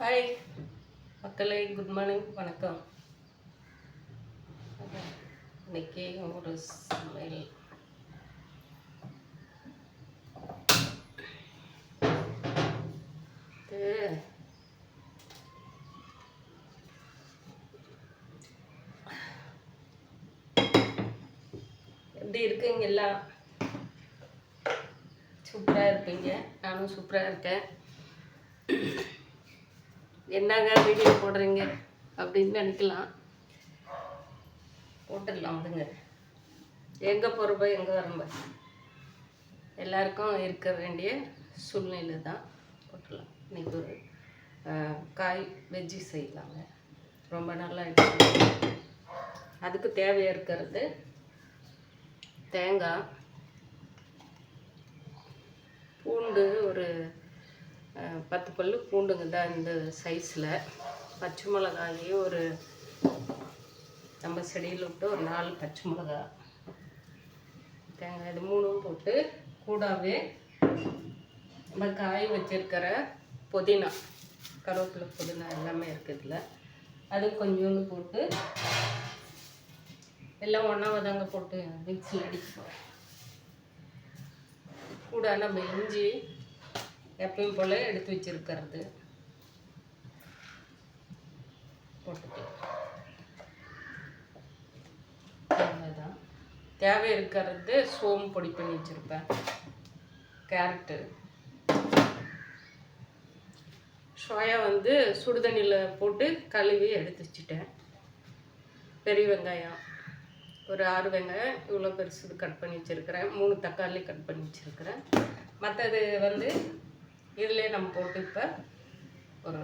Hi மக்களே, good morning, வணக்கம். இன்னைக்கு ஒரு சமையல் எப்படி இருக்குங்க? எல்லாம் சூப்பராக இருப்பீங்க. நானும் சூப்பராக இருக்கேன். என்னங்க வீடியோ போடுறீங்க அப்படின்னு நினைக்கலாம். போட்டுடலாம் வந்துங்க. எங்கே போகிறப்ப எங்கே வரம்ப எல்லாருக்கும் இருக்க வேண்டிய சூழ்நிலை தான். போட்டுடலாம். இன்னைக்கு ஒரு காய் வெஜ்ஜி செய்யலாங்க. ரொம்ப நல்லா எடுத்து அதுக்கு தேவையாக இருக்கிறது தேங்காய், பூண்டு, ஒரு 10 பல்லு பூண்டுங்க தான் இந்த சைஸில். பச்சை மிளகாய் ஒரு நம்ம செடியில் விட்டு ஒரு 4 பச்சை மிளகா, தேங்காய், இது 3 போட்டு கூடவே நம்ம காய் வச்சிருக்கிற புதினா, கருவேப்பிலை, புதினா எல்லாமே இருக்குதுல, அது கொஞ்சோண்டு போட்டு எல்லாம் ஒன்றாவை தாங்க போட்டு மிக்ஸியில் அடிப்போம். கூட நம்ம இஞ்சி எப்பயும் போல் எடுத்து வச்சிருக்கிறது போட்டுக்கலாம். அவ்வளோதான். தேவை இருக்கிறது சோம்பு பொடி பண்ணி வச்சுருப்பேன், கேரட்டு, சோயா சுடுதண்ணியில் போட்டு கழுவி எடுத்து வச்சுட்டேன். பெரிய வெங்காயம் ஒரு 6 வெங்காயம் இவ்வளோ பெருசு கட் பண்ணி வச்சுருக்கிறேன். 3 தக்காளி கட் பண்ணி வச்சுருக்கிறேன். மற்றது இதிலே நம்ம போட்டு இப்போ ஒரு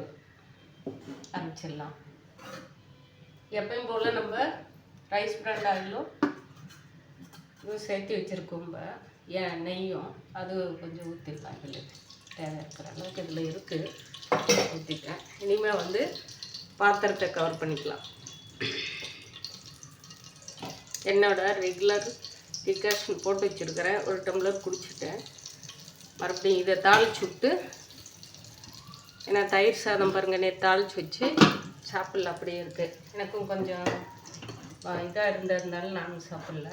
அரைச்சிடலாம். எப்பயும் போல் நம்ம ரைஸ் பிராண்ட் ஆயிலும் இதுவும் சேர்த்து வச்சுருக்கோம். ஏன் நெய்யும் அது கொஞ்சம் ஊற்றிடலாம். இதில் தேவை இருக்கிற அளவுக்கு இதில் இருக்குது, ஊற்றிட்டேன். இனிமேல் பாத்திரத்தை கவர் பண்ணிக்கலாம். என்னோட ரெகுலர் டிகாஷன் போட்டு வச்சுருக்கிறேன். ஒரு டம்ளர் குடிச்சிட்டேன். மறுபடியும் இதை தாளிச்சு விட்டு, ஏன்னா தயிர் சாதம் பாருங்கள், நேற்று தாளித்து வச்சு சாப்பிட்ல, அப்படியே இருக்குது. எனக்கும் கொஞ்சம் இதாக இருந்ததுனால நானும் சாப்பிட்ல.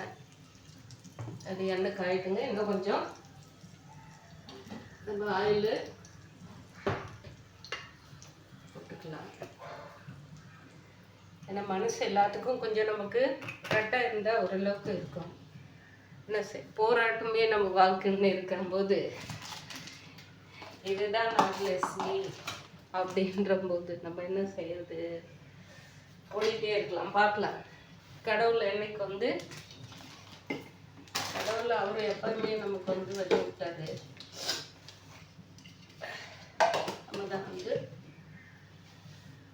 அது எண்ணெய் காயிட்டுங்க. இன்னும் கொஞ்சம் நம்ம ஆயில் போட்டுக்கலாம். ஏன்னா மனசு எல்லாத்துக்கும் கொஞ்சம் நமக்கு கரெக்டாக இருந்தால் ஓரளவுக்கு இருக்கும். என்ன போராட்டமே நம்ம வாழ்க்கைன்னு இருக்கும்போது, இதுதான் நாட்லெஸ்ஸி அப்படின்ற போது நம்ம என்ன செய்யறது? ஓடிட்டே இருக்கலாம், பார்க்கலாம். கடவுள் என்னைக்கு கடவுள் அவர் எப்பவுமே நமக்கு வழி விட்டாரு. நம்ம தான்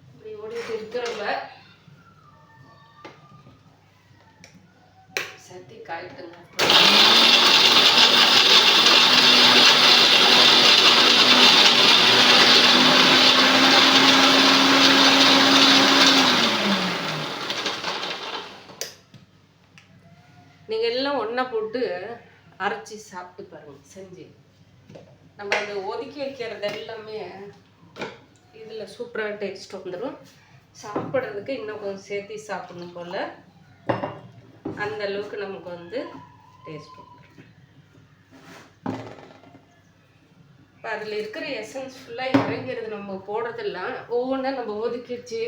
இப்படி ஓடிட்டு இருக்கிறவங்க சத்தி காய்ட்டுங்க. நீங்கள் எல்லாம் ஒன்றா போட்டு அரைச்சி சாப்பிட்டு பாருங்க. செஞ்சு நம்ம அந்த ஒதுக்கி வைக்கிறது எல்லாமே இதில் சூப்பராக டேஸ்ட் வந்துடும். சாப்பிட்றதுக்கு இன்னும் கொஞ்சம் சேர்த்து சாப்பிடணும் போல், அந்த அளவுக்கு நமக்கு டேஸ்ட் வந்துடும். இப்போ அதில் இருக்கிற எசன்ஸ் ஃபுல்லாக இறங்கிறது. நம்ம போடுறதெல்லாம் ஒவ்வொன்றா நம்ம ஒதுக்கி வச்சு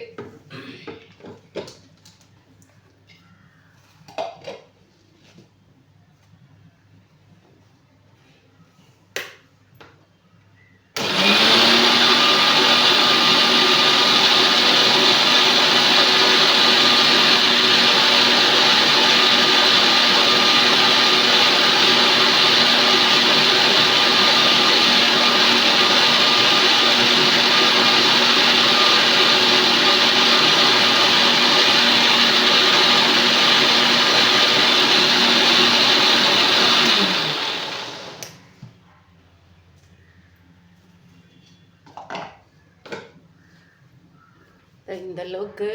இந்த அளவுக்கு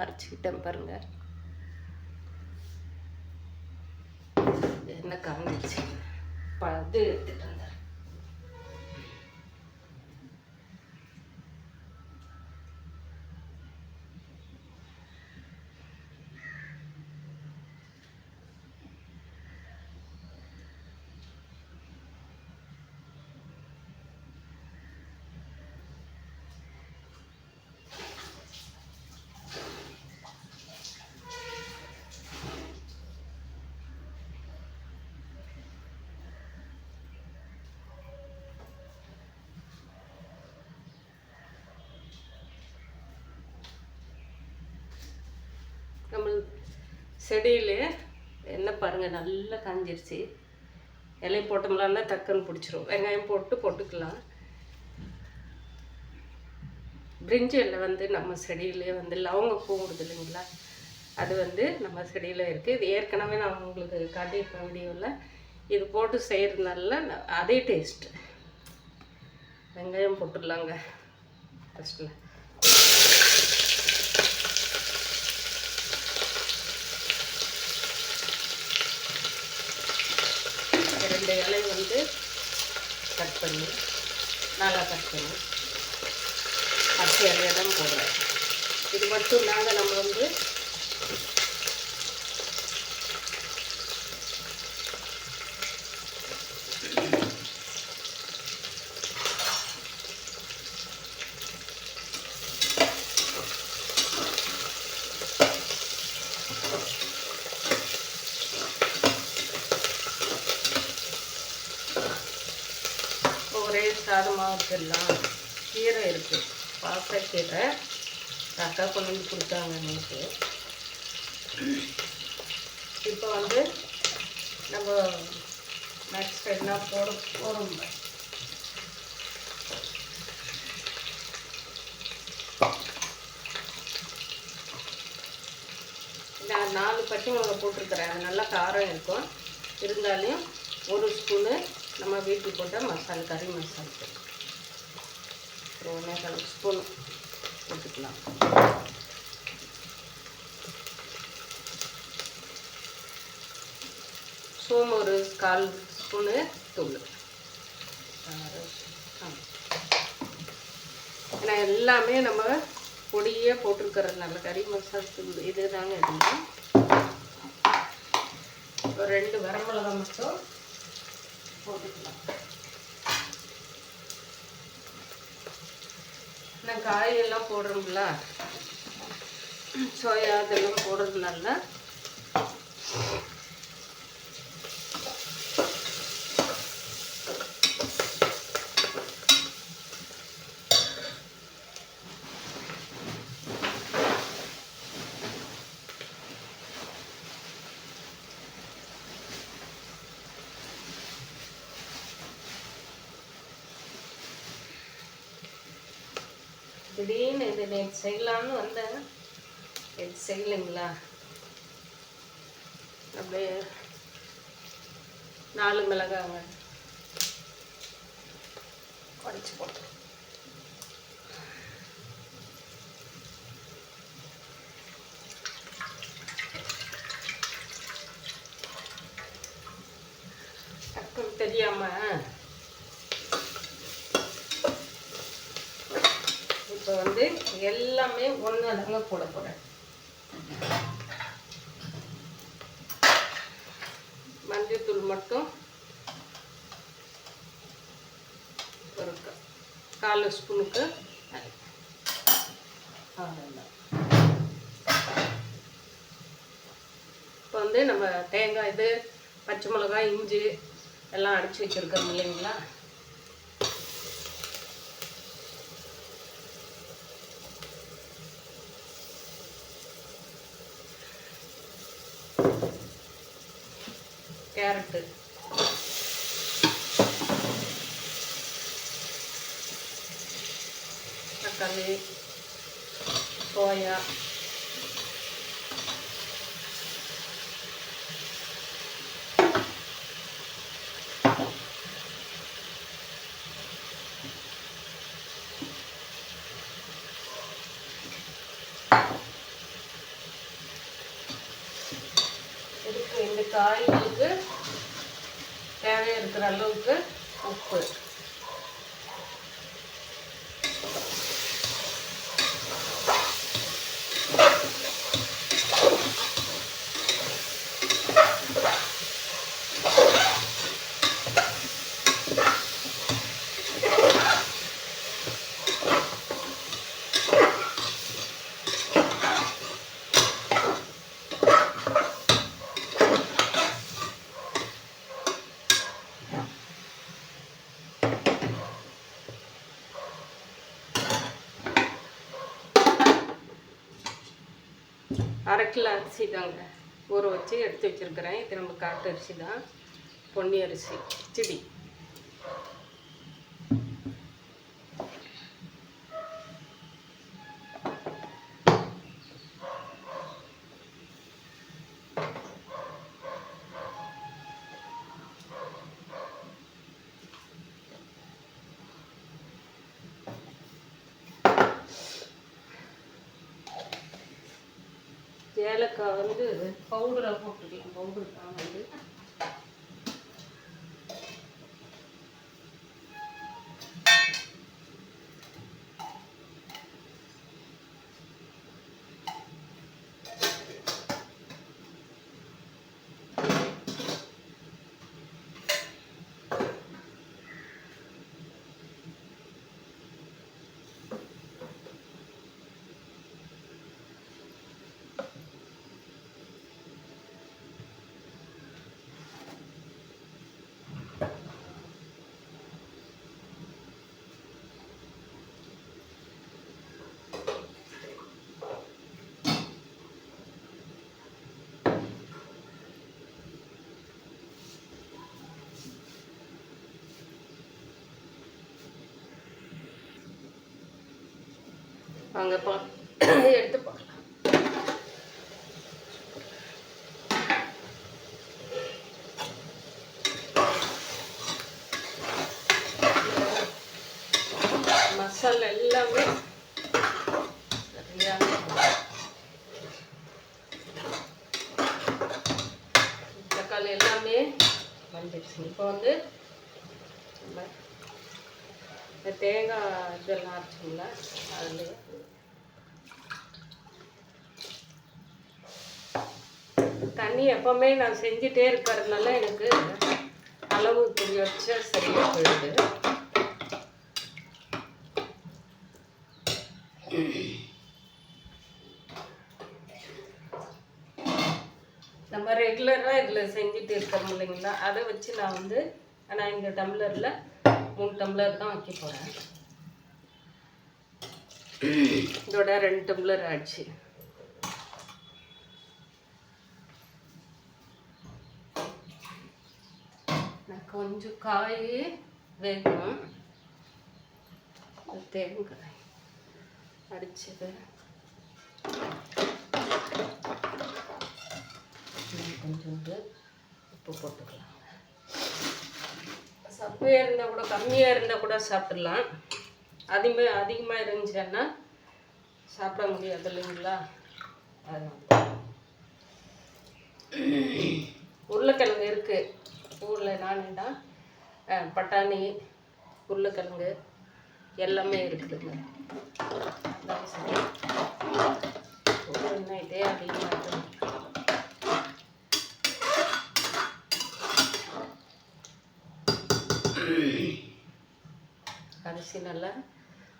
அரைச்சிக்கிட்டேன் பாருங்க. என்ன காஞ்சிச்சு எடுத்துட்டு வந்தேன். செடியிலே என்ன பாருங்கள் நல்லா காஞ்சிருச்சு. இலையை போட்டோம்லான்னா டக்குன்னு பிடிச்சிரும். வெங்காயம் போட்டுக்கலாம். பிரிஞ்சில் வந்து நம்ம செடியிலே வந்து லவங்க பூ விடுது இல்லைங்களா, அது வந்து நம்ம செடியில் இருக்குது. இது ஏற்கனவே நான் உங்களுக்கு காட்டியிருப்பேன் வீடியோவில். இது போட்டு செய்கிறதுனால அதே டேஸ்ட்டு. வெங்காயம் போட்டுடலாங்க ஃபஸ்ட்டில். ரெண்டு இலை வந்து கட் பண்ணி நல்லா கட் பண்ணி பச்சை இலையை தான் போடுறேன். இது மட்டும் நாங்கள் நம்ம வந்து ஒரே சாதமாக வச்சிடலாம். கீரை இருக்குது, பாசக்கீரை. அக்கா கொண்டு வந்து கொடுத்தாங்க எனக்கு. இப்போ வந்து நம்ம நெக்ஸ்ட் என்ன போடும். நான் 4 பச்சை மிளகா போட்டிருக்கிறேன். அது நல்லா காரம் இருக்கும். இருந்தாலும் 1 ஸ்பூனு நம்ம வீட்டுக்கு போட்ட மசாலா, கறி மசாலா 1 ஸ்பூன் போட்டுக்கலாம். சோம்பு 1/4 ஸ்பூனு தூள். ஏன்னா எல்லாமே நம்ம பொடியே போட்டிருக்கிறதுனால கறி மசாலா தூள் இது தாங்க எடுக்கணும். ஒரு 2 வரமிளகா மட்டும் போட்டுக்கலாம். நான் காயெல்லாம் போடுறோம்ல, சோயா இதெல்லாம் போடுறதுனால திடீர்னு இது நேற்று செய்யலான்னு வந்தேன். இது செய்யலைங்களா, அப்படியே 4 மிளகாங்க உடச்சி போட்டு டக்குன்னு தெரியாமல் இப்போ வந்து எல்லாமே ஒன்று தாங்க போட போகிறேன். மஞ்சள்தூள் மட்டும் ஒரு 1/4 ஸ்பூனுக்கு. இப்போ வந்து நம்ம தேங்காய் இது பச்சை மிளகாய் இஞ்சி எல்லாம் அடித்து வச்சுருக்கோம் இல்லைங்களா, கேரட்டு, தக்காளி, சோயா, இந்த காய்களுக்கு தேவையாக இருக்கிற அளவுக்கு உப்பு. அரை கிலோ அரிசி தாங்க ஊற வச்சு எடுத்து வச்சுருக்கிறேன். இது நம்ம காட்டு அரிசி தான், பொன்னி அரிசி கிச்சடி. ஏலக்காய் வந்து பவுடராக போட்டுக்கலாம். பவுடர் தான் வந்து வாங்க எடுத்து பார்க்கலாம். மசாலா எல்லாமே சரியான தக்காளி எல்லாமே வந்துடுச்சு. இப்போ வந்து இந்த தேங்காய் இதெல்லாம் அரைச்சோம்ல, அதுலேயே தண்ணி எப்போவுமே நான் செஞ்சுட்டே இருக்கிறதுனால எனக்கு அளவு புரிய வச்சா சரியாக போயிடுது. நம்ம ரெகுலராக இதில் செஞ்சுட்டு இருக்கோம் இல்லைங்களா, அதை வச்சு நான் வந்து ஆனால் இந்த டம்ளரில் 3 டம்ளர் தான் வைக்க போகிறேன். இதோட 2 டம்ளர் ஆச்சு. கொஞ்சம் காய் வேகணும். தேங்காய் அடிச்சது கொஞ்சோண்டு உப்பு போட்டுக்கலாம். சப்பையாக இருந்தால் கூட கம்மியாக இருந்தால் கூட சாப்பிட்றலாம். அதிகமாக இருந்துச்சுன்னா சாப்பிட முடியாது இல்லைங்களா. அதனால உருளைக்கிழங்கு இருக்குது ஊரில். நானேடா பட்டாணி, உருளைக்கிழங்கு எல்லாமே இருக்குதுங்க. அதான் சரி, இதே அதிகமாக இருக்குது. அரிசி நல்லா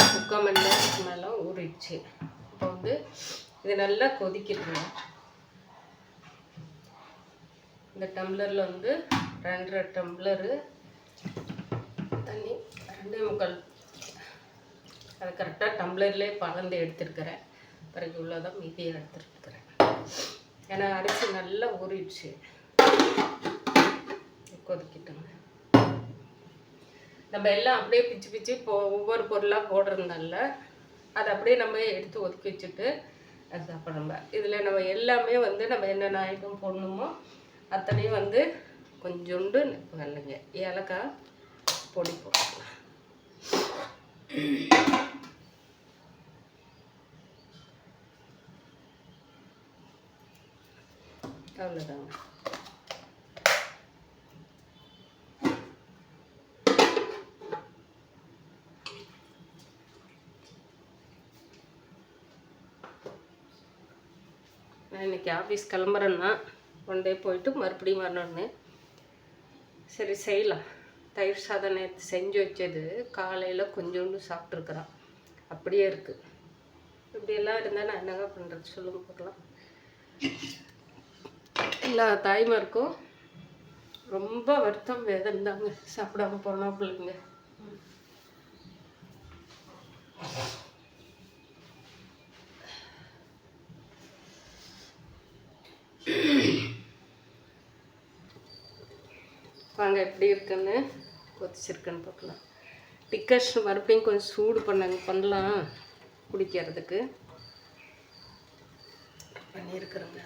3/4 மணி நேரத்துக்கு மேலே ஊறிடுச்சு. இப்போ வந்து இது நல்லா கொதிக்கிட்டுருங்க. இந்த டம்ளரில் வந்து 2.5 டம்ளரு தண்ணி, 2.25 அது கரெக்டாக டம்ளர்லேயே பறந்து எடுத்துருக்கிறேன். பிறகு இவ்வளோதான் மீதியை எடுத்துருக்கிறேன். ஏன்னா அரிசி நல்லா ஊறிடுச்சு. கொதிக்கிட்டோங்க. நம்ம எல்லாம் அப்படியே பிச்சு பிச்சு ஒவ்வொரு பொருளாக போடுறதுனால அதை அப்படியே நம்ம எடுத்து ஒதுக்கி வச்சுட்டு சாப்பிட்றோம். இதில் நம்ம எல்லாமே வந்து நம்ம என்னென்ன ஐட்டம் போடணுமோ அத்தனையும் வந்து கொஞ்சோண்டு நல்லங்க ஏலக்காய் பொடி போட்டுக்கலாம். அவ்வளோதாங்க. நான் இன்றைக்கி ஆஃபீஸ் கிளம்புறேன்னா 1 டே போயிட்டு மறுபடியும் வரணுன்னு சரி செய்யலாம். தயிர் சாதம் நேற்று செஞ்சு வச்சது காலையில் கொஞ்சோண்டு சாப்பிட்ருக்குறான், அப்படியே இருக்குது. இப்படியெல்லாம் இருந்தால் நான் என்னங்க பண்ணுறது சொல்லுங்க பார்க்கலாம். எல்லா தாய்மாருக்கும் ரொம்ப வருத்தம் வேதனை தாங்க சாப்பிடாம போனால் பிள்ளைங்க. வாங்க எப்படி இருக்குன்னு கொதிச்சிருக்குன்னு பார்க்கலாம். டிக்கர்ஸ் மறுபடியும் கொஞ்சம் சூடு பண்ணலாம் குடிக்கிறதுக்கு பண்ணியிருக்கிறேங்க.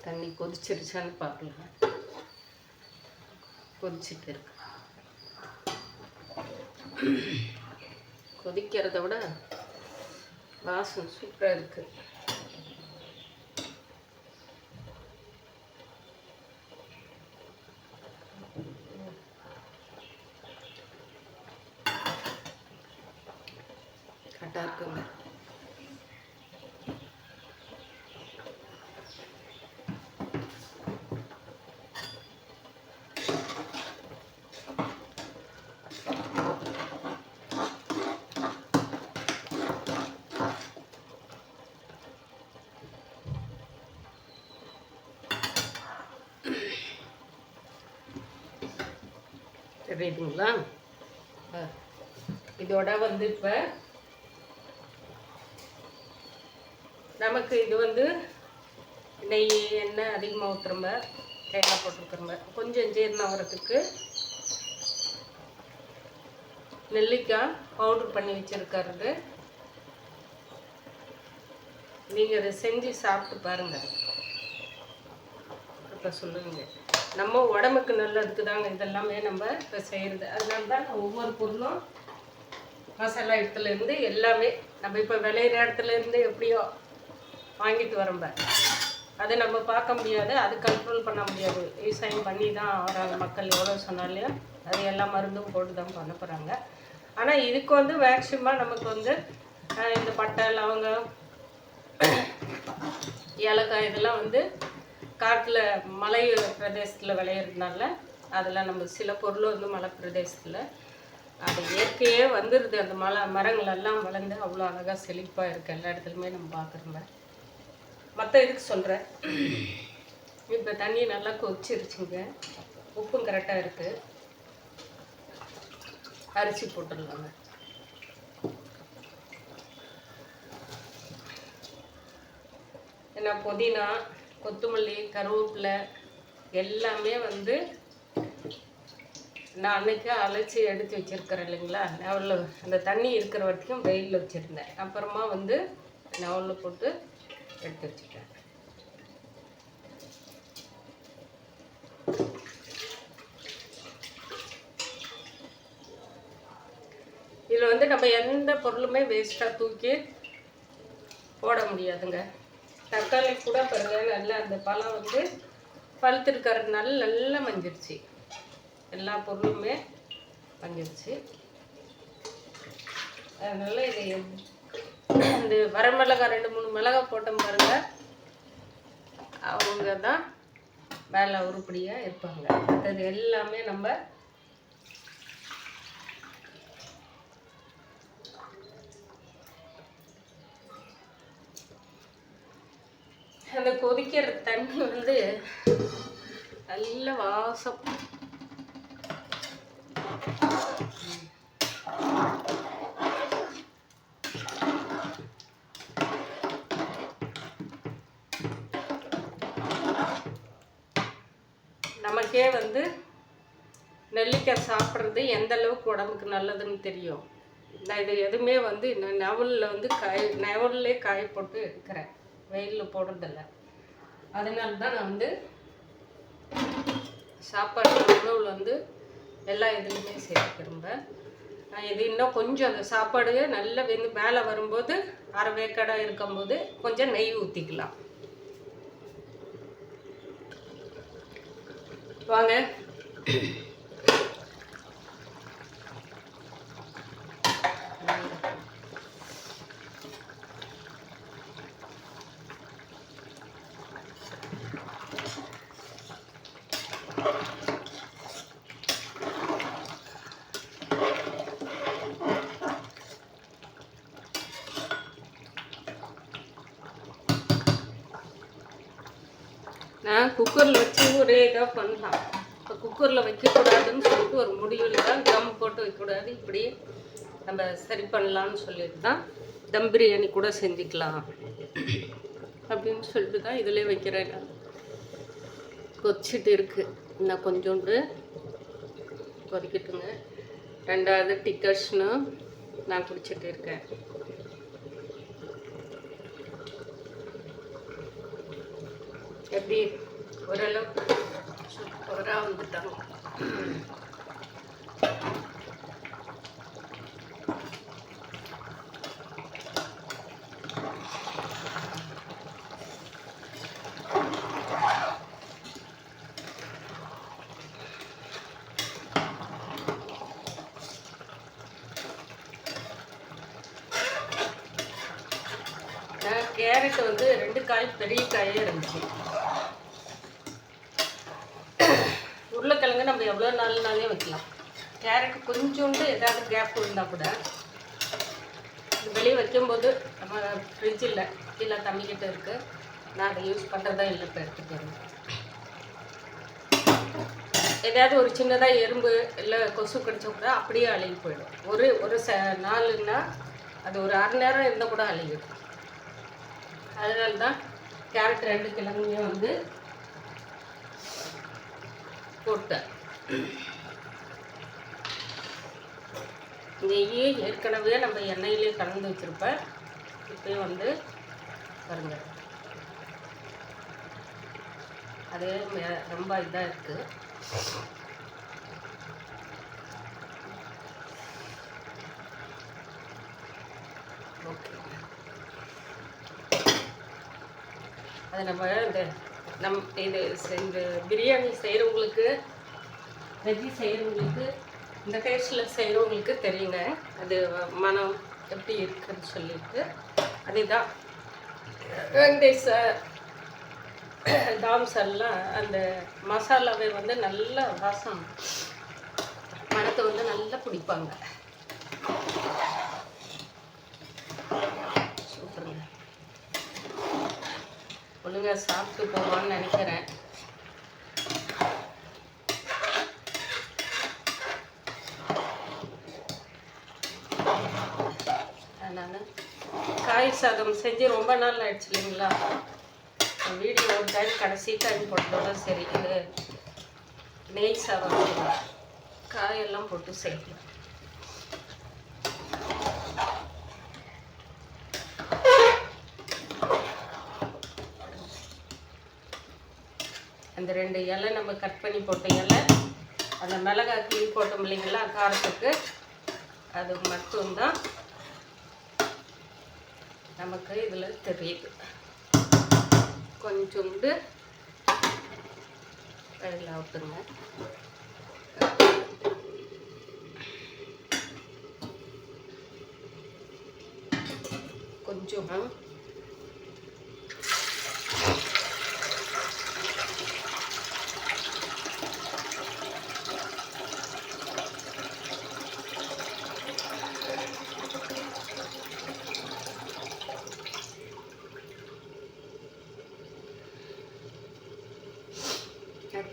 தண்ணி கொதிச்சிருச்சான்னு பார்க்கலாம். கொதிச்சுட்டு இருக்கு. கொதிக்கிறத விட வாசம் சூப்பராக இருக்கு. கரெக்டாக இருக்குங்க. தெரியுதுங்களா? இதோட வந்து இப்போ நமக்கு இது நெய் எண்ணெய் அதிகமாக ஊற்றுறம்ப, தேங்காய் போட்டுருக்குறம்ப, கொஞ்சம் ஜீரணம் ஆகிறதுக்கு நெல்லிக்காய் பவுட்ரு பண்ணி வச்சுருக்கிறது. நீங்கள் அதை செஞ்சு சாப்பிட்டு பாருங்கள், இப்போ சொல்லுவீங்க. நம்ம உடம்புக்கு நல்லதுக்கு தாங்க இதெல்லாமே நம்ம இப்போ செய்கிறது. அதனால தான் ஒவ்வொரு பொருளும் மசாலா இடத்துலேருந்து எல்லாமே நம்ம இப்போ விளையிற இடத்துலேருந்து எப்படியோ வாங்கிட்டு வரம்ப, அதை நம்ம பார்க்க முடியாது, அது கண்ட்ரோல் பண்ண முடியாது. விவசாயம் பண்ணி தான் வராங்க மக்கள், எவ்வளோ சொன்னாலையும் அது எல்லா மருந்தும் போட்டு தான் பண்ண போகிறாங்க. ஆனால் இதுக்கு மேக்சிமம் நமக்கு இந்த பட்டை லவங்கம் ஏலக்காய் இதெல்லாம் காட்டில் மலை பிரதேசத்தில் விளையிறதுனால அதெல்லாம் நம்ம சில பொருள் மலை பிரதேசத்தில் அது இயற்கையே வந்துடுது. அந்த மரங்களெல்லாம் வளர்ந்து அவ்வளோ அழகாக செழிப்பாக இருக்குது. எல்லா இடத்துலையுமே நம்ம பார்க்குறோங்க. மற்ற இதுக்கு சொல்கிறேன். இப்போ தண்ணி நல்லா கொதிச்சிருச்சுங்க, உப்பும் கரெக்டாக இருக்குது. அரிசி போட்டுடலாங்க. ஏன்னா புதினா, கொத்தமல்லி, கருவேப்பிலை எல்லாமே நான் அன்றைக்கி அழைச்சி எடுத்து வச்சுருக்கிறேன் இல்லைங்களா. நெவலில் அந்த தண்ணி இருக்கிற வரைக்கும் வெயிலில் வச்சுருந்தேன். அப்புறமா நெவலில் போட்டு எடுத்து வச்சுட்டேன். இதில் நம்ம எந்த பொருளுமே வேஸ்ட்டாக தூக்கி போட முடியாதுங்க. தக்காளி கூட பாருங்க, நல்லா அந்த பழம் பழுத்திருக்கிறதுனால நல்லா மஞ்சிருச்சு. எல்லா பொருளுமே மஞ்சிருச்சு. அதனால இது இந்த வரமிளகாய் 2-3 மிளகாய் போட்டோம் பாருங்க, அவங்க தான் வேலை உருப்படியாக இருப்பாங்க. அது எல்லாமே நம்ம அந்த கொதிக்கிற தண்ணி நல்ல வாசம். நமக்கே நெல்லிக்காய் சாப்பிட்றது எந்த அளவுக்கு உடம்புக்கு நல்லதுன்னு தெரியும். நான் இது எதுவுமே நான் நெவலில் நெவல்லே காய போட்டு எடுக்கிறேன், வெயிலில் போடுறதில்ல. அதனால தான் நான் சாப்பாடு உணவில் எல்லா இதுலையுமே சேர்த்துக்கிறேன். நான் இது இன்னும் கொஞ்சம் அந்த சாப்பாடு நல்லா மேலே வரும்போது அரை வேக்காடாக இருக்கும்போது கொஞ்சம் நெய் ஊற்றிக்கலாம். வாங்க. நான் குக்கரில் வச்சு ஒரே இதாக பண்ணலாம். இப்போ குக்கரில் வைக்கக்கூடாதுன்னு சொல்லிட்டு ஒரு முடிவில் தான் தம் போட்டு வைக்கக்கூடாது, இப்படி நம்ம சரி பண்ணலான்னு சொல்லிட்டு தான் தம் பிரியாணி கூட செஞ்சுக்கலாம் அப்படின்னு சொல்லிட்டு தான் இதிலே வைக்கிறேன். கொதிச்சுட்டு இருக்குது. இன்னும் கொஞ்சோண்டு கொதிக்கட்டுங்க. 2வது டிக்கர்ஸ்னு நான் குடிச்சிட்டு இருக்கேன். எப்படி ஓரளவுக்கு சூப்பராக வந்துட்டாங்க. கேரட் வந்து 2 காய் பெரிய காயே இருந்துச்சு. உருளைக்கிழங்கு நம்ம எவ்வளோ நாள்னாலே வைக்கலாம். கேரட் கொஞ்சோண்டு ஏதாவது கேப் இருந்தால் கூட வெளியே வைக்கும்போது நம்ம ஃப்ரிட்ஜில் கீழே தண்ணிக்கிட்ட இருக்குது. நான் அதை யூஸ் பண்ணுறதா இல்லை. இப்போ எடுத்துக்கிறேன். ஏதாவது ஒரு சின்னதாக எறும்பு இல்லை கொசு கடிச்சா கூட அப்படியே அழுகி போயிடும். ஒரு நாளுன்னா அது ஒரு 1/2 நேரம் இருந்தால் கூட அழுகிடும். அதனால தான் கேரட் 2 கிழங்கையும் வந்து போட்டேன். நெய்யே ஏற்கனவே நம்ம எண்ணெயிலே கலந்து வச்சுருப்பேன். இப்போயும் வந்து பாருங்க, அது ரொம்ப இதாக இருக்குது. ஓகே, அது நம்ம இந்த பிரியாணி செய்கிறவங்களுக்கு, வெஜ்ஜி செய்கிறவங்களுக்கு, இந்த டேஸ்ட்டில் செய்கிறவங்களுக்கு தெரியுங்க அது மனம் எப்படி இருக்குன்னு சொல்லிட்டு. அதுதான் வெங்கடேஷ் தாம்செல்லாம் அந்த மசாலாவை வந்து நல்ல வாசம் மனத்தை வந்து நல்லா பிடிப்பாங்க. சூப்பருங்க. ஒழுங்காக சாப்பிட்டு போவான்னு நினைக்கிறேன். அதனால் காய் சாதம் செஞ்சு ரொம்ப நாள் ஆயிடுச்சு இல்லைங்களா. வீடியோ ஒரு டைம் கடைசி டைம் போட்டதோட சரி. இது நெய் சாதம் காயெல்லாம் போட்டு செய்யலாம். அந்த 2 இலை நம்ம கட் பண்ணி போட்ட இலை, அந்த மிளகாய் கிளி போட்டோம் இல்லைங்களா காரத்துக்கு, அது மட்டும்தான் நமக்கு இதில் தெரியுது. கொஞ்சோண்டு அதில் ஆட்டுங்க. கொஞ்சம்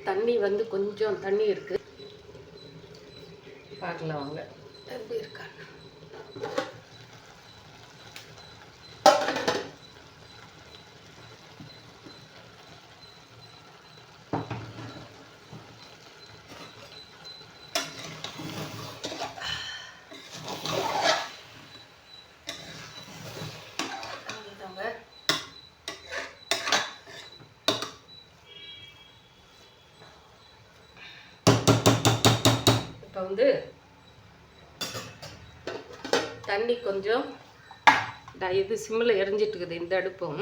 தண்ணி வந்து கொஞ்சம் தண்ணி இருக்கு, பார்க்கலாம் வாங்க எப்படி இருக்காங்க. இப்போ வந்து தண்ணி கொஞ்சம் இது சிம்மில் எரிஞ்சிட்டுருக்குது. இந்த அடுப்பும்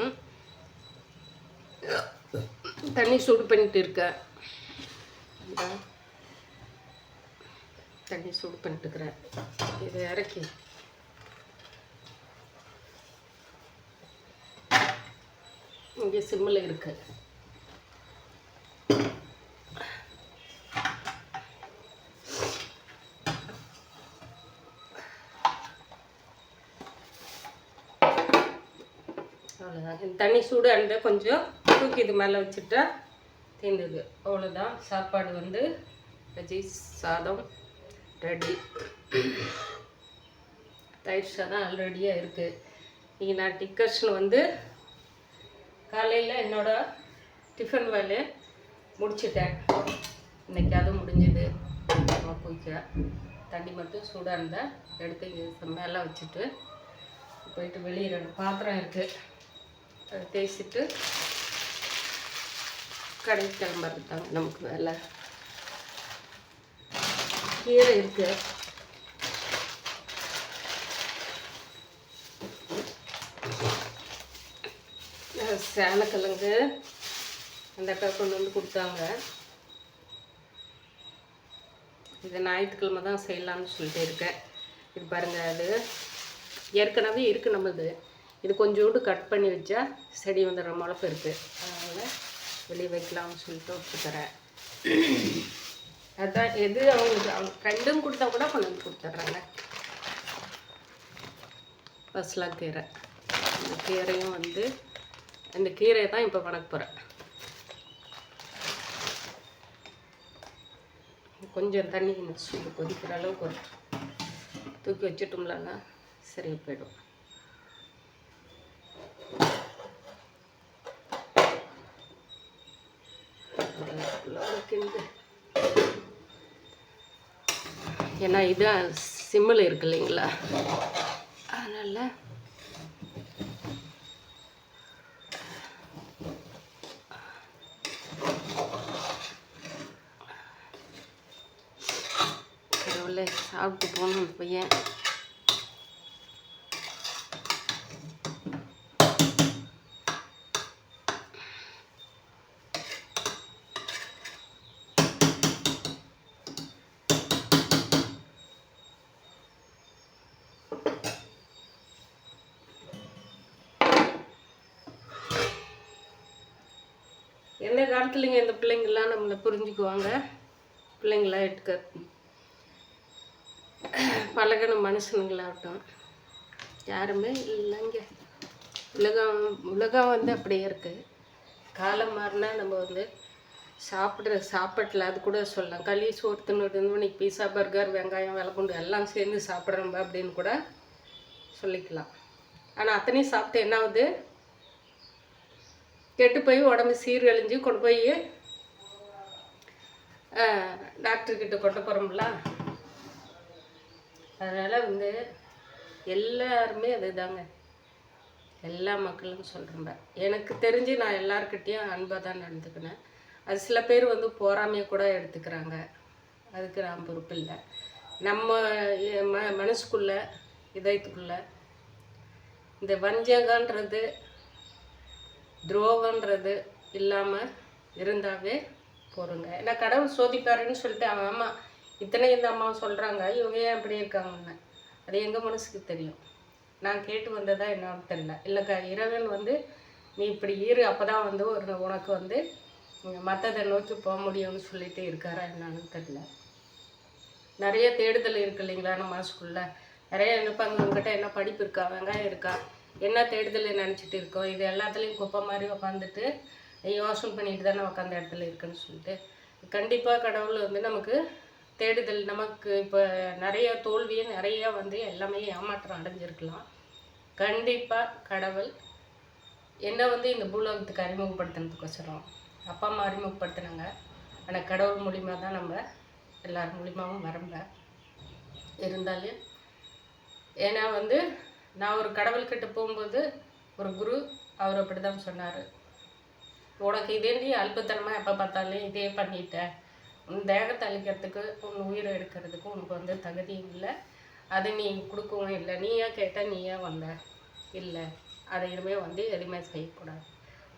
தண்ணி சூடு பண்ணிட்டு இருக்கேன். தண்ணி சூடு பண்ணிட்டுருக்குறேன். இதை இறக்கி இங்கே சிம்மில் இருக்கு. அவ்வளோதான். தண்ணி சூடு அந்த கொஞ்சம் தூக்கி இது மேலே வச்சுட்டா தீர்ந்தது. அவ்வளோதான். சாப்பாடு வந்து வெஜ்ஜி சாதம் ரெடி. தயிர் சாதம் ஆல்ரெடியாக இருக்குது. இன்றைக்கி நான் டிக்கர்ஷன் வந்து காலையில் என்னோடய டிஃபன் வேலையை முடிச்சிட்டேன். இன்றைக்கி அதுவும் முடிஞ்சது. குயிக்க தண்ணி மட்டும் சூடாக இருந்தால் எடுத்து இங்கே மேலே வச்சுட்டு போயிட்டு வெளியே 2 பாத்திரம் இருக்குது, அதை தேய்ச்சிட்டு கடைக்கு கிளம்புறதுதாங்க நமக்கு வேலை. கீரை இருக்குது, சேனக்கிழங்கு அந்த அக்கா கொண்டு வந்து கொடுத்தாங்க. இது ஞாயிற்றுக்கிழமை தான் செய்யலாம்னு சொல்லிட்டு இருக்கேன். இது பாருங்கள், அது ஏற்கனவே இருக்குது நம்மளுது. இது கொஞ்சோண்டு கட் பண்ணி வச்சா செடி வந்துடுற முளப்பு இருக்குது, அதனால் வெளியே வைக்கலாம்னு சொல்லிட்டு கொடுத்துறேன். அதுதான் எது அவங்களுக்கு அவங்க ஃப்ரெண்டும் கொடுத்தா கூட கொண்டு வந்து கொடுத்துட்றாங்க. பசலாக கீரை, இந்த கீரையும் வந்து இந்த கீரையை தான் இப்போ வணக்க போகிறேன். கொஞ்சம் தண்ணி சூடு கொதிக்கிற அளவுக்கு தூக்கி வச்சுட்டோம்லன்னா சரியாக போயிடும். ஏன்னா இதுதான் சிம்மில் இருக்கு இல்லைங்களா, அதனால் சாப்பிட்டு போகணும் பையன். எந்த காலத்துலைங்க இந்த பிள்ளைங்கள்லாம் நம்மளை புரிஞ்சுக்குவாங்க. பிள்ளைங்களாம் எடுக்க பழகணும் மனுஷனுங்களாகட்டும் யாருமே இல்லைங்க. உலகம் வந்து அப்படியே இருக்குது. காலம் மாறினா நம்ம வந்து சாப்பாட்டில் அது கூட சொல்லலாம். களி சோறு தின்னு இன்னைக்கு பீஸா பர்கர் வெங்காயம் வெள்ளைப்பூண்டு எல்லாம் சேர்ந்து சாப்பிட்றோம்ப அப்படின்னு கூட சொல்லிக்கலாம். ஆனால் அத்தனையும் சாப்பிட்டு என்ன ஆகுது, கெட்டு போய் உடம்பு சீரழிஞ்சு கொண்டு போய் டாக்டர்கிட்ட கொண்டு போகிறோம்ல. அதனால் வந்து எல்லாருமே அதுதாங்க, எல்லா மக்களும் சொல்கிறேன். எனக்கு தெரிஞ்சு நான் எல்லாருக்கிட்டேயும் அன்பாக தான் நடந்துக்கினேன். அது சில பேர் வந்து போராமையை கூட எடுத்துக்கிறாங்க, அதுக்கு நான் பொறுப்பு இல்லை. நம்ம மனசுக்குள்ளே இதயத்துக்குள்ளே இந்த வஞ்சகன்றது துரோகன்றது இல்லாமல் இருந்தாவே போகிறோங்க. ஏன்னா கடவுள் சோதிப்பாருன்னு சொல்லிட்டு அவன் அம்மா இத்தனை இந்த அம்மா சொல்கிறாங்க, இவங்க ஏன் இப்படி இருக்காங்கன்னு அது எங்கள் மனசுக்கு தெரியும். நான் கேட்டு வந்ததா என்னன்னு தெரியல. இல்லைக்கா இறைவன் வந்து நீ இப்படி இரு, அப்போ தான் வந்து உனக்கு வந்து மற்றதை நோக்கி போக முடியும்னு சொல்லிட்டு இருக்காரா என்னன்னு தெரியல. நிறைய தேடுதல் இருக்குது இல்லைங்களா நம்ம மனசுக்குள்ளே. நிறைய நினைப்பாங்க, உங்ககிட்ட என்ன படிப்பு இருக்கா, வெங்காயம் இருக்கா, என்ன தேடுதல் நினச்சிட்டு இருக்கோம். இது எல்லாத்துலேயும் குப்பை மாதிரி உட்காந்துட்டு யோசனை பண்ணிட்டு தானே உட்காந்த இடத்துல இருக்குன்னு சொல்லிட்டு. கண்டிப்பாக கடவுள் வந்து நமக்கு தேடுதல், நமக்கு இப்போ நிறைய தோல்வியை நிறைய வந்து எல்லாமே ஏமாற்றம் அடைஞ்சிருக்கலாம். கண்டிப்பாக கடவுள் என்ன வந்து இந்த பூலோகத்துக்கு அறிமுகப்படுத்தினதுக்கோசரம் அப்பா அம்மா அறிமுகப்படுத்தினாங்க. ஆனால் கடவுள் மூலிமா தான் நம்ம எல்லார் மூலிமாவும் வரம்ப இருந்தாலும். ஏன்னா வந்து நான் ஒரு கடவுள்கிட்ட போகும்போது ஒரு குரு அவர் அப்படி தான் சொன்னார், உனக்கு இதேண்டி அல்பத்தனமாக எப்போ பார்த்தாலும் இதே பண்ணிட்டேன், உன் தேகத்தை அழிக்கிறதுக்கு உன் உயிரை எடுக்கிறதுக்கு உனக்கு வந்து தகுதியும் இல்லை, அதை நீ கொடுக்கவும் இல்லை, நீயா கேட்டால் நீயா வந்த இல்லை, அதை இனிமேல் வந்து எதுவுமே செய்யக்கூடாது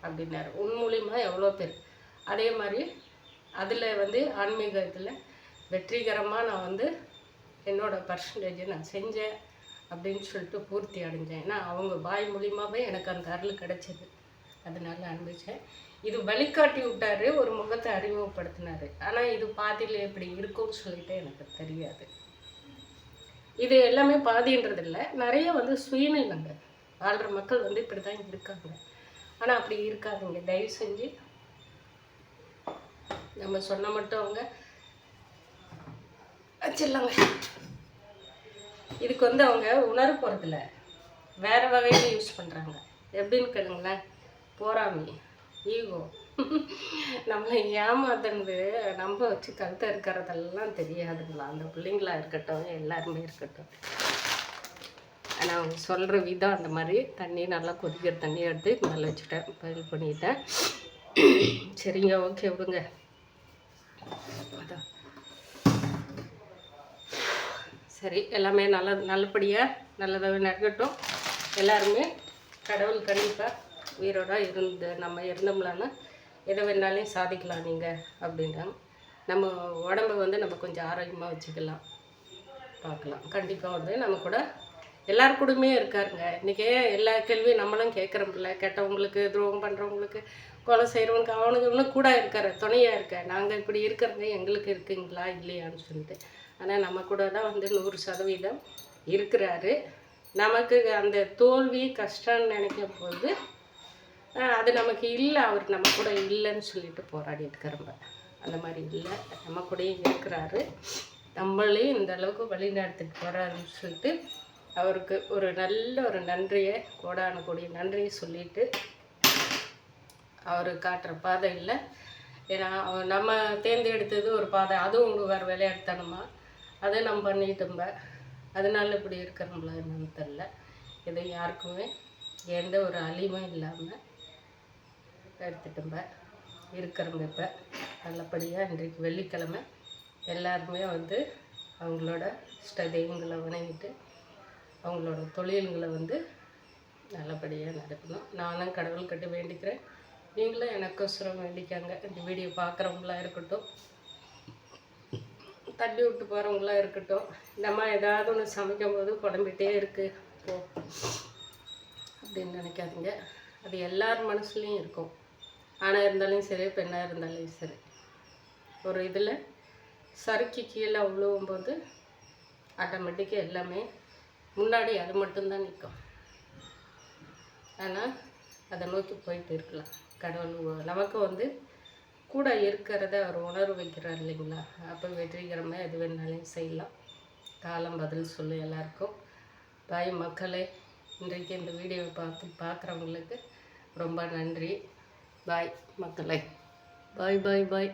அப்படின்னாரு. உன் மூலிமா எவ்வளோ பேர் அதே மாதிரி அதில் வந்து ஆன்மீகத்தில் வெற்றிகரமாக நான் வந்து என்னோடய பர்சன்டேஜை நான் செஞ்சேன் அப்படின்னு சொல்லிட்டு பூர்த்தி அடைஞ்சேன். ஏன்னா அவங்க வாய் மூலியமாகவே எனக்கு அந்த அருள் கிடச்சிது, அதனால அனுபவித்தேன். இது வழிகாட்டி விட்டார், ஒரு முகத்தை அறிமுகப்படுத்தினார். ஆனால் இது பாதியில் எப்படி இருக்கும்னு சொல்லிட்டு எனக்கு தெரியாது. இது எல்லாமே பாதின்றதில்லை, நிறைய வந்து சுயநிலைங்க வாழ்கிற மக்கள் வந்து இப்படி தான் இருக்காங்க. ஆனால் அப்படி இருக்காதுங்க. தயவு செஞ்சு நம்ம சொன்ன மட்டும் அவங்க வச்சிடலாங்க. இதுக்கு வந்து அவங்க உணர போகிறதில்ல, வேறு வகையில் யூஸ் பண்ணுறாங்க. எப்படின்னு கேளுங்களேன், போராமை, ஈகோ, நம்மளை ஏமாத்துனது நம்ப வச்சு கழுத்தை இருக்கிறதெல்லாம் தெரியாதுங்களா. அந்த பிள்ளைங்களா இருக்கட்டும், எல்லாருமே இருக்கட்டும். ஆனால் அவங்க சொல்கிற விதம் அந்த மாதிரி. தண்ணி நல்லா கொதிக்கிற தண்ணியை எடுத்து மேலே வச்சுட்டேன், பாயில் பண்ணிட்டேன். சரிங்க, ஓகே விடுங்க. அதான் சரி, எல்லாமே நல்லபடியாக நல்லதாக நடக்கட்டும். எல்லாருமே கடவுள் கண்டிப்பாக உயிரோட நம்ம இருந்தோம்லான்னா எதை வேணாலும் சாதிக்கலாம் நீங்கள் அப்படின்றாங்க. நம்ம உடம்பை வந்து நம்ம கொஞ்சம் ஆரோக்கியமாக வச்சுக்கலாம், பார்க்கலாம். கண்டிப்பாக வந்து நம்ம கூட எல்லார் கூடமே இருக்காருங்க. இன்றைக்கி எல்லா கேள்வியும் நம்மளும் கேட்குறோம்ல. கெட்டவங்களுக்கு, துரோகம் பண்ணுறவங்களுக்கு, கொலை செய்கிறவங்களுக்கு, அவனுக்கு இன்னும் கூட இருக்கார், துணையாக இருக்க. நாங்கள் இப்படி இருக்கிறது எங்களுக்கு இருக்குங்களா இல்லையான்னு சொல்லிட்டு. ஆனால் நம்ம கூட தான் வந்து 100% இருக்கிறாரு. நமக்கு அந்த தோல்வி கஷ்டம்னு நினைக்கும் போது அது நமக்கு இல்லை, அவர் நம்ம கூட இல்லைன்னு சொல்லிட்டு போராடிட்டு இருக்கிறோம். அந்த மாதிரி இல்லை, நம்ம கூடயும் இருக்கிறாரு. நம்மளே இந்த அளவுக்கு வழி நடத்திட்டு போகிறாருன்னு சொல்லிட்டு அவருக்கு ஒரு நல்ல ஒரு நன்றியை, கோடான கோடி நன்றியை சொல்லிட்டு அவர் காட்டுற பாதை இல்லை. ஏன்னா நம்ம தேர்ந்தெடுத்தது ஒரு பாதை, அதுவும் வேறு விளையாட்டுத்தனமா அதை நம்ம பண்ணிட்டோம்ப. அதனால இப்படி இருக்கிறோம்ல என்னன்னு தெரில. இது யாருக்குமே எந்த ஒரு அழிவும் இல்லாமல் எடுத்துட்டோம்ப இருக்கிறோங்க. இப்போ நல்லபடியாக இன்றைக்கு வெள்ளிக்கிழமை எல்லாருமே வந்து அவங்களோட இஷ்ட தெய்வங்களை வணங்கிட்டு அவங்களோட தொழில்களை வந்து நல்லபடியாக நடக்கணும். நானும் கடவுள் கட்டி வேண்டிக்கிறேன். நீங்களும் எனக்கோசரம் வேண்டிக்காங்க. இந்த வீடியோ பார்க்குறவங்களாம் இருக்கட்டும், தள்ளி விட்டு போகிறவங்களாம் இருக்கட்டும். நம்ம ஏதாவது ஒன்று சமைக்கும் போது குழம்பிட்டே இருக்குது போ அப்படின்னு நினைக்காதீங்க. அது எல்லார் மனசுலேயும் இருக்கும். ஆணாக இருந்தாலும் சரி, பெண்ணாக இருந்தாலும் சரி. ஒரு இதில் சறுக்கி கீழே விழுவும்போது ஆட்டோமேட்டிக்காக எல்லாமே முன்னாடி அது மட்டும்தான் நிற்கும். ஆனால் அதை நோக்கி போயிட்டு இருக்கலாம். கடவுள் நமக்கு வந்து கூட இருக்கிறத அவர் உணர்வு வைக்கிறார் இல்லைங்களா. அப்போ வெற்றிகரமாக எது வேணாலும் செய்யலாம். காலம் பதில் சொல்லு எல்லாருக்கும். பாய் மக்களே. இன்றைக்கு இந்த வீடியோவை பார்க்குறவங்களுக்கு ரொம்ப நன்றி. பாய் மக்களே. பாய் பாய் பாய்.